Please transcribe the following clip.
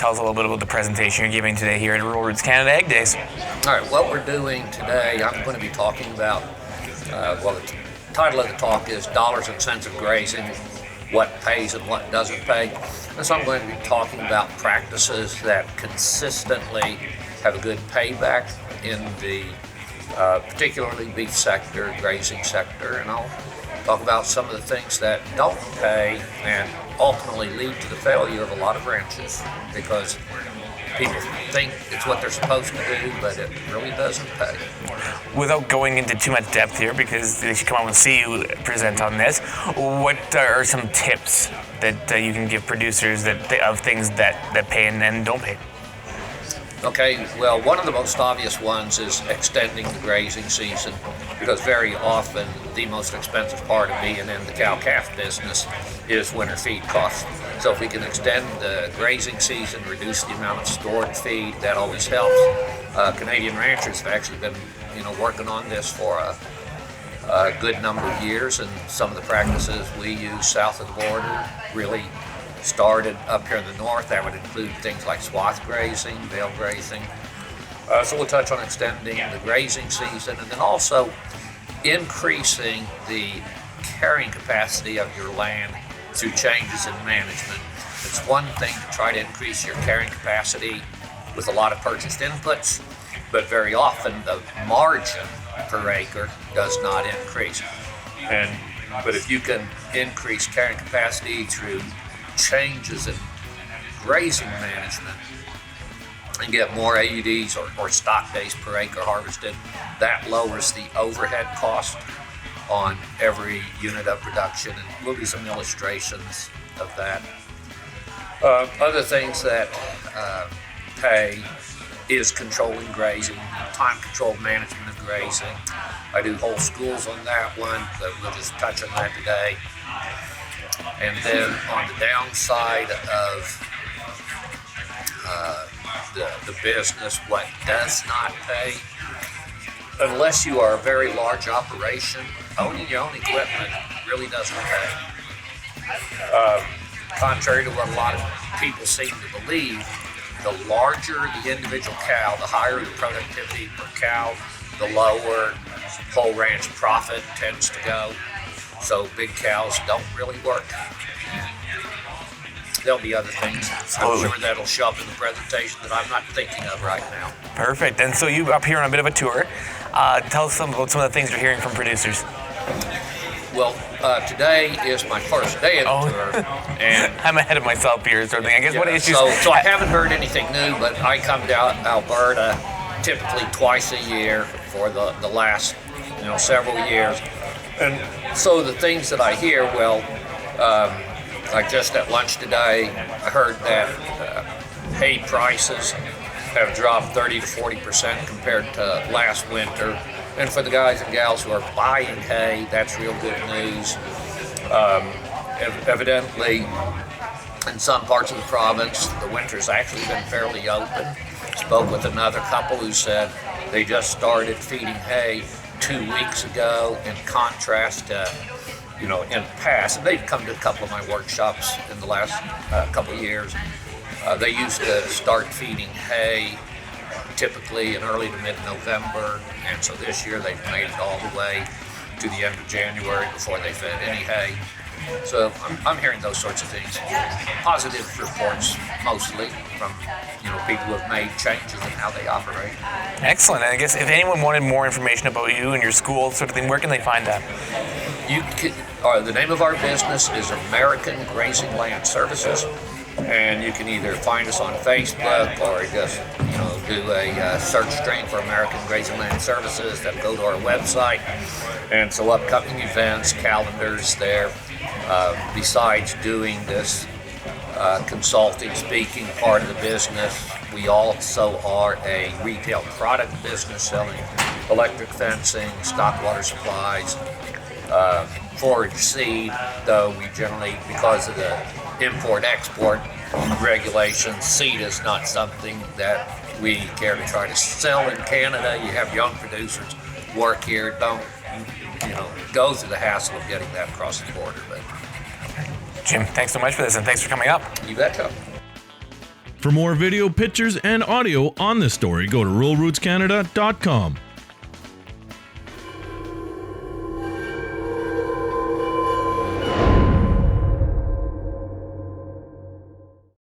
tell us a little bit about the presentation you're giving today here at Rural Roots Canada Ag Days. All right, what we're doing today, I'm going to be talking about, the title of the talk is Dollars and Cents of Grazing, what pays and what doesn't pay. And so I'm going to be talking about practices that consistently have a good payback in the particularly beef sector, grazing sector, and I'll talk about some of the things that don't pay and ultimately lead to the failure of a lot of ranches because people think it's what they're supposed to do, but it really doesn't pay. Without going into too much depth here, because they should come out and see you present on this, what are some tips that you can give producers of things that pay and don't pay? Okay, well, one of the most obvious ones is extending the grazing season because very often the most expensive part of being in the cow-calf business is winter feed costs. So if we can extend the grazing season, reduce the amount of stored feed, that always helps. Canadian ranchers have actually been, working on this for a good number of years, and some of the practices we use south of the border really started up here in the north. That would include things like swath grazing, bale grazing. So we'll touch on extending the grazing season and then also increasing the carrying capacity of your land through changes in management. It's one thing to try to increase your carrying capacity with a lot of purchased inputs, but very often the margin per acre does not increase. But if you can increase carrying capacity through changes in grazing management and get more AUDs or stock days per acre harvested, that lowers the overhead cost on every unit of production, and we'll do some illustrations of that. Other things that pay is controlling grazing, time-controlled management of grazing. I do whole schools on that one, but we'll just touch on that today. And then on the downside of the business, what does not pay, unless you are a very large operation, owning your own equipment really doesn't pay. Contrary to what a lot of people seem to believe, the larger the individual cow, the higher the productivity per cow, the lower whole ranch profit tends to go. So big cows don't really work. There'll be other things, I'm sure that'll show up in the presentation that I'm not thinking of right now. Perfect. And so you up here on a bit of a tour. Tell us about some of the things you're hearing from producers. Well, today is my first day of the tour, and I'm ahead of myself here, sort of thing. I guess what issues? So I haven't heard anything new, but I come down Alberta typically twice a year for the last several years, and so the things that I hear, like just at lunch today, I heard that hay prices have dropped 30 to 40% compared to last winter. And for the guys and gals who are buying hay, that's real good news. Evidently, in some parts of the province, the winter's actually been fairly open. Spoke with another couple who said they just started feeding hay 2 weeks ago, in contrast to in the past, and they've come to a couple of my workshops in the last couple of years. They used to start feeding hay typically in early to mid-November, and so this year they've made it all the way to the end of January before they fed any hay. So I'm hearing those sorts of things. Positive reports mostly from people who have made changes in how they operate. Excellent. And I guess if anyone wanted more information about you and your school sort of thing, where can they find that? The name of our business is American Grazing Land Services, and you can either find us on Facebook or just do a search string for American Grazing Land Services. Then go to our website, and so upcoming events, calendars there. Besides doing this consulting, speaking part of the business, we also are a retail product business selling electric fencing, stock water supplies, forage seed, though we generally, because of the import-export regulations, seed is not something that we care to try to sell in Canada. You have young producers work here, don't go through the hassle of getting that across the border. But Jim, thanks so much for this, and thanks for coming up. You betcha. For more video, pictures, and audio on this story, go to ruralrootscanada.com.